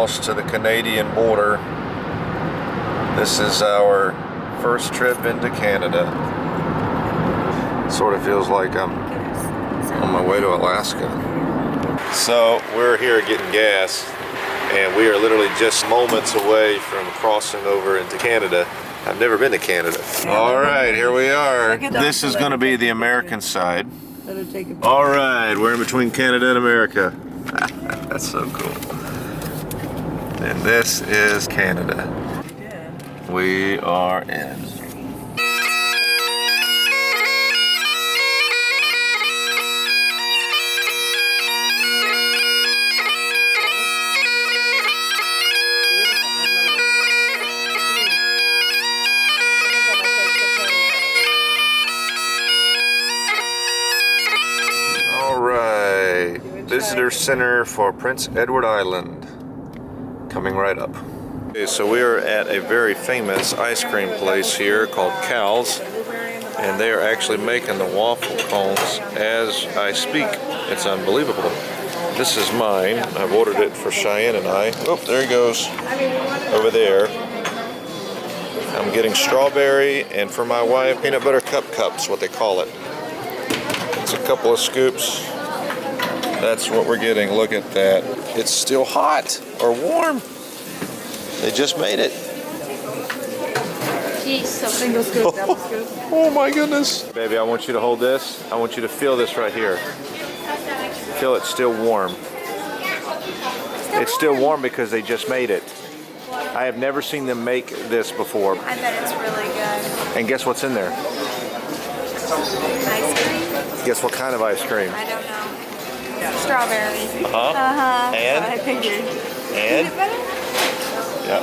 almost to the Canadian border. This is our first trip into Canada. Sort of feels like I'm on my way to Alaska. So we're here getting gas, and we are literally just moments away from crossing over into Canada. I've never been to Canada. All right, here we are. This is going to be the American side. All right, we're in between Canada and America. That's so cool. And this is Canada. We are in. Visitor Center for Prince Edward Island. Coming right up. Okay, so we are at a very famous ice cream place here called Cal's, and they are actually making the waffle cones as I speak. It's unbelievable. This is mine. I've ordered it for Cheyenne and I. Oh, there he goes. Over there. I'm getting strawberry, and for my wife, peanut butter cups, what they call it. It's a couple of scoops. That's what we're getting. Look at that. It's still hot or warm. They just made it. Single scoop, double scoop. Oh my goodness. Baby, I want you to hold this. I want you to feel this right here. Feel it's still warm. It's still warm because they just made it. I have never seen them make this before. I bet it's really good. And guess what's in there? Ice cream? Guess what kind of ice cream? I don't know. Strawberry. And? I figured. And? Yeah.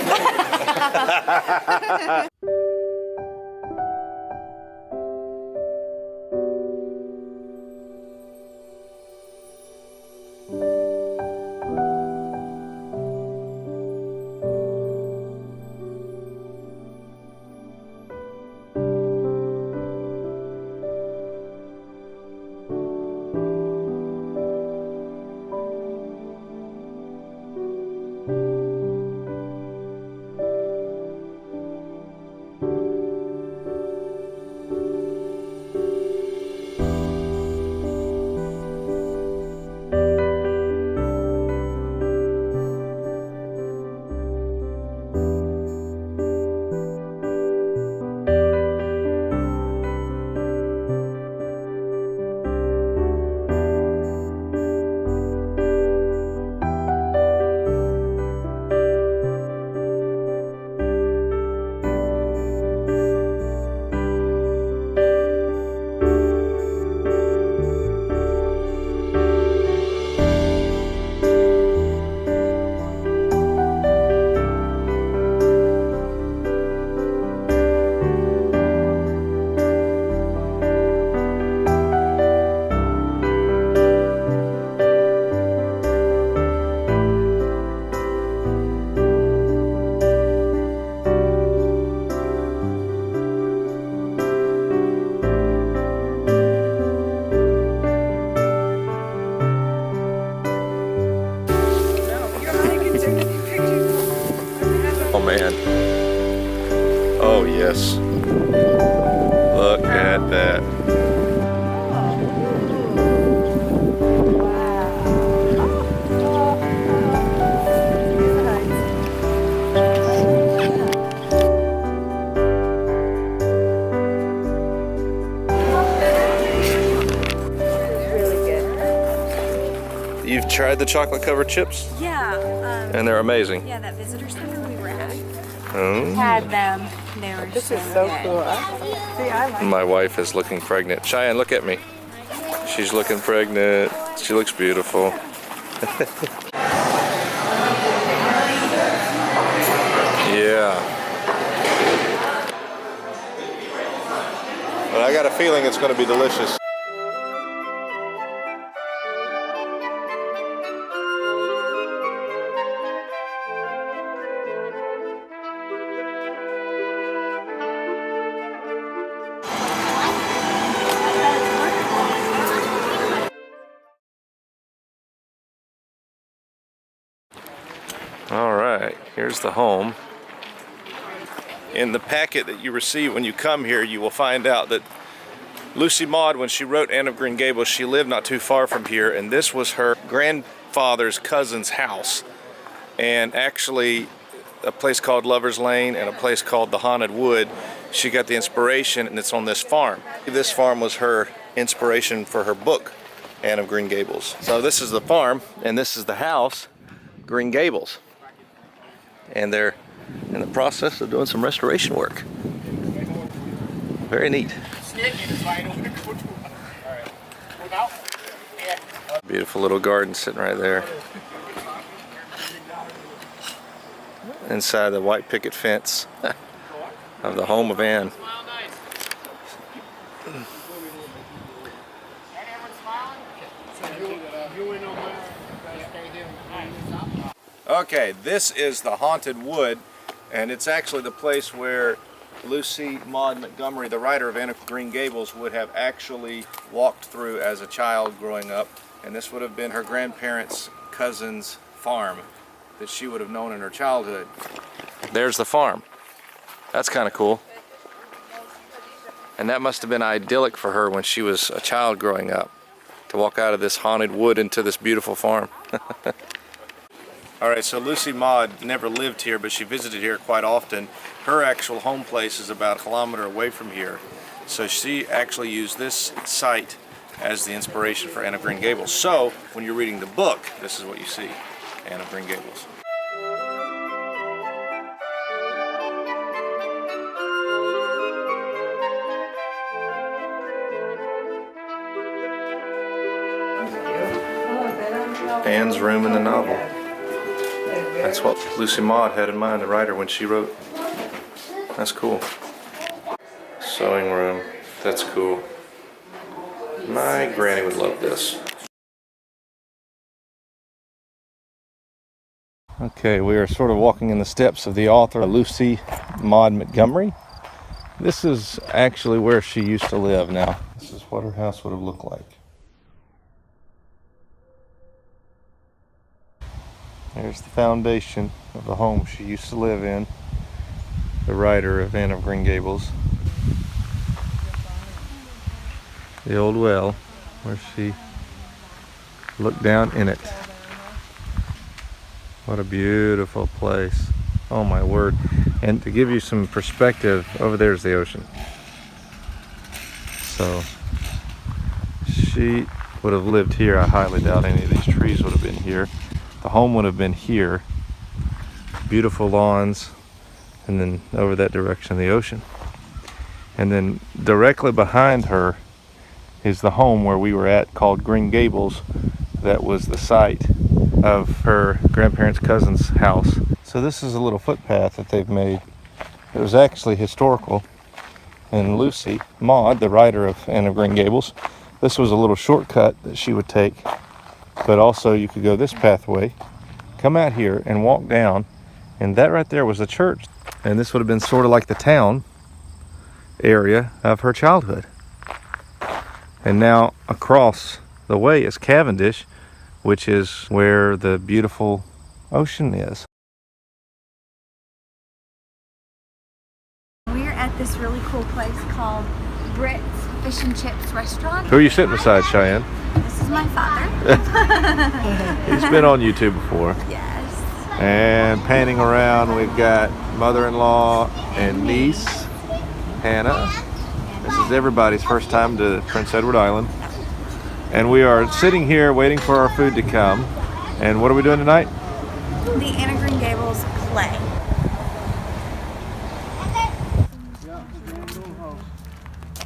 Man. Oh yes. Look at that. You've tried the chocolate covered chips? Yeah. And they're amazing. Yeah, that visitor center we were at Oh. had them. They were This is so cool. See, I like My wife is looking pregnant. Cheyenne, look at me. She's looking pregnant. She looks beautiful. Yeah. But I got a feeling it's going to be delicious. All Here's the home. In the packet that you receive when you come here, you will find out that Lucy Maud, when she wrote Anne of Green Gables, she lived not too far from here, and this was her grandfather's cousin's house. And actually, a place called Lover's Lane and a place called the Haunted Wood, she got the inspiration, and it's on this farm. This farm was her inspiration for her book, Anne of Green Gables. So this is the farm, and this is the house, Green Gables. And they're in the process of doing some restoration work. Very neat. Beautiful little garden sitting right there. Inside the white picket fence of the home of Anne. Okay, this is the Haunted Wood, and it's actually the place where Lucy Maud Montgomery, the writer of Anne of Green Gables, would have actually walked through as a child growing up, and this would have been her grandparents' cousin's farm that she would have known in her childhood. There's the farm. That's kind of cool. And that must have been idyllic for her when she was a child growing up, to walk out of this haunted wood into this beautiful farm. Alright, so Lucy Maud never lived here, but she visited here quite often. Her actual home place is about a kilometer away from here. So she actually used this site as the inspiration for Anne of Green Gables. So, when you're reading the book, this is what you see, Anne of Green Gables. Anne's room in the novel. That's what Lucy Maud had in mind, the writer, when she wrote. That's cool. Sewing room. That's cool. My granny would love this. Okay, we are sort of walking in the steps of the author, Lucy Maud Montgomery. This is actually where she used to live now. This is what her house would have looked like. There's the foundation of the home she used to live in, the writer of Anne of Green Gables. The old well where she looked down in it. What a beautiful place. Oh my word. And to give you some perspective, over there's the ocean. So she would have lived here. I highly doubt any of these trees would have been here. The home would have been here. Beautiful lawns, and then over that direction the ocean. And then directly behind her is the home where we were at, called Green Gables. That was the site of her grandparents' cousin's house. So this is a little footpath that they've made. It was actually historical. And Lucy Maud, the writer of Anne of Green Gables, this was a little shortcut that she would take. But also you could go this pathway, come out here and walk down, and that right there was the church. And this would have been sort of like the town area of her childhood. And now across the way is Cavendish, which is where the beautiful ocean is. We're at this really cool place called Britt's Fish and Chips Restaurant. Who are you sitting beside, Cheyenne? This is my father. He's been on YouTube before. Yes. And panning around, we've got mother-in-law and niece, Hannah. This is everybody's first time to Prince Edward Island. And we are sitting here waiting for our food to come. And what are we doing tonight? The Anne of Green Gables play.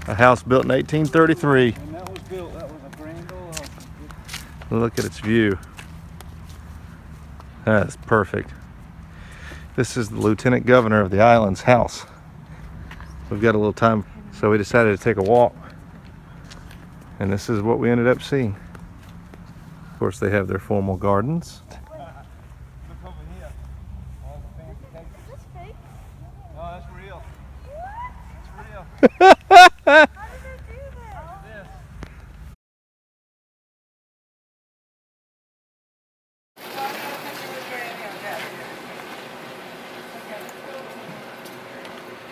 A house built in 1833. And that was a grand old house. Look at its view. That's perfect. This is the Lieutenant Governor of the island's house. We've got a little time, so we decided to take a walk. And this is what we ended up seeing. Of course, they have their formal gardens. Look over here. All the fancy cakes. Is this fake? No, that's real. What? It's real. How did they do this?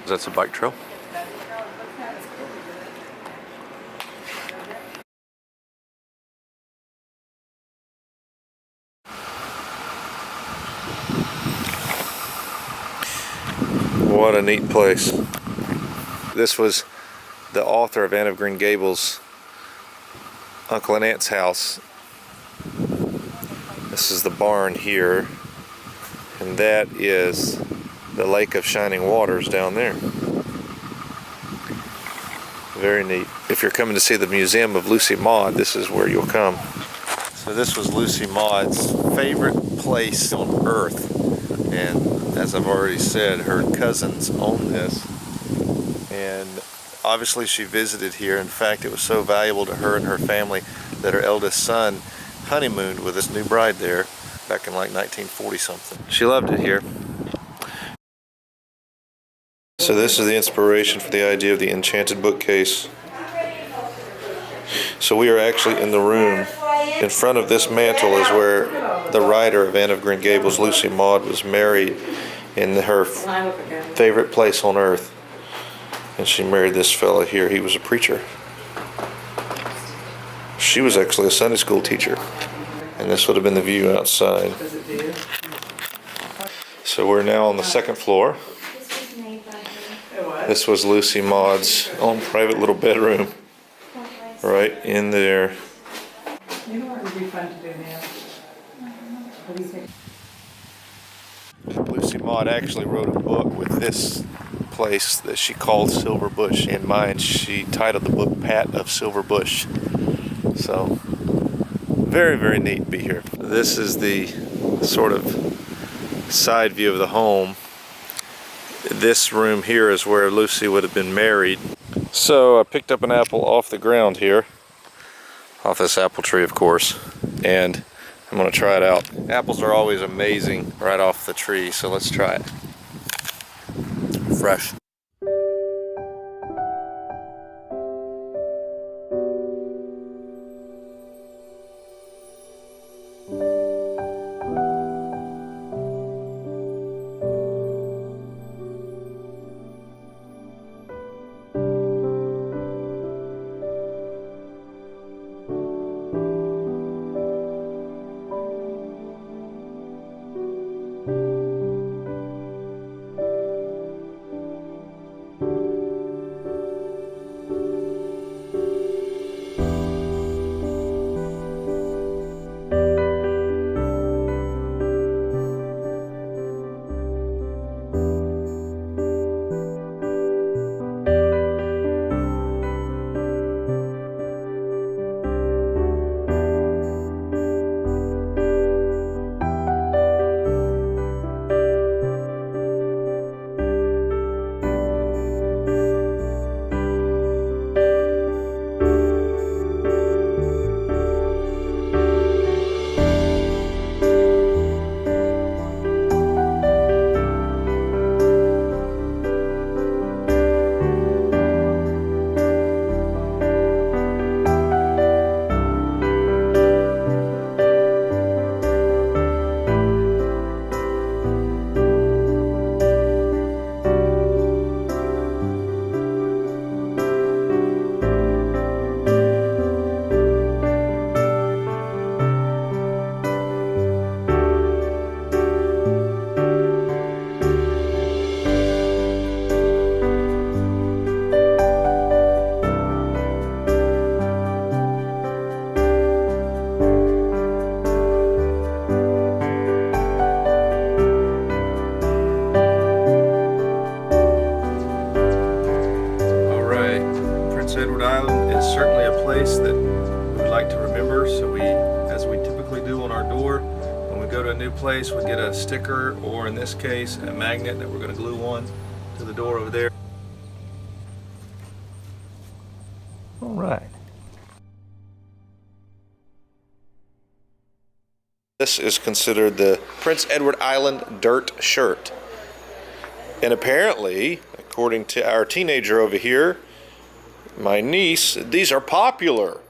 That's a bike trail. What a neat place. This was the author of Anne of Green Gables' uncle and aunt's house. This is the barn here, and that is the Lake of Shining Waters down there. Very neat. If you're coming to see the Museum of Lucy Maud, this is where you'll come. So this was Lucy Maud's favorite place on earth, and as I've already said, her cousins own this, and obviously she visited here. In fact, it was so valuable to her and her family that her eldest son honeymooned with this new bride there back in like 1940 something. She loved it here. So this is the inspiration for the idea of the enchanted bookcase. So we are actually in the room. In front of this mantle is where the writer of Anne of Green Gables, Lucy Maud, was married in her favorite place on earth. And she married this fellow here. He was a preacher. She was actually a Sunday school teacher. And this would have been the view outside. So we're now on the second floor. This was Lucy Maud's own private little bedroom. Right in there. You know what would be fun to do now? What do you think? Lucy Maud actually wrote a book with this place that she called Silver Bush in mind. She titled the book Pat of Silver Bush. So very, very neat to be here. This is the sort of side view of the home. This room here is where Lucy would have been married. So I picked up an apple off the ground here, off this apple tree of course, and I'm going to try it out. Apples are always amazing right off the tree, so let's try it. Fresh. place that we would like to remember. So we, as we typically do on our door, when we go to a new place, we get a sticker, or in this case, a magnet that we're going to glue on to the door over there. All right. This is considered the Prince Edward Island dirt shirt. And apparently, according to our teenager over here, my niece, these are popular.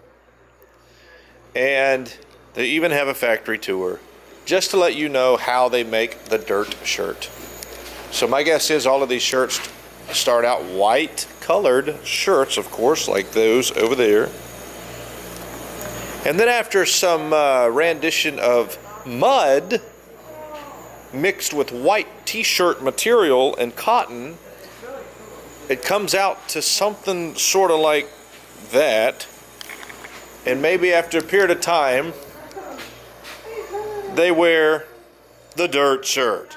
And they even have a factory tour, just to let you know how they make the dirt shirt. So my guess is all of these shirts start out white colored shirts, of course, like those over there. And then after some rendition of mud mixed with white t-shirt material and cotton, it comes out to something sort of like that. And maybe after a period of time, they wear the dirt shirt.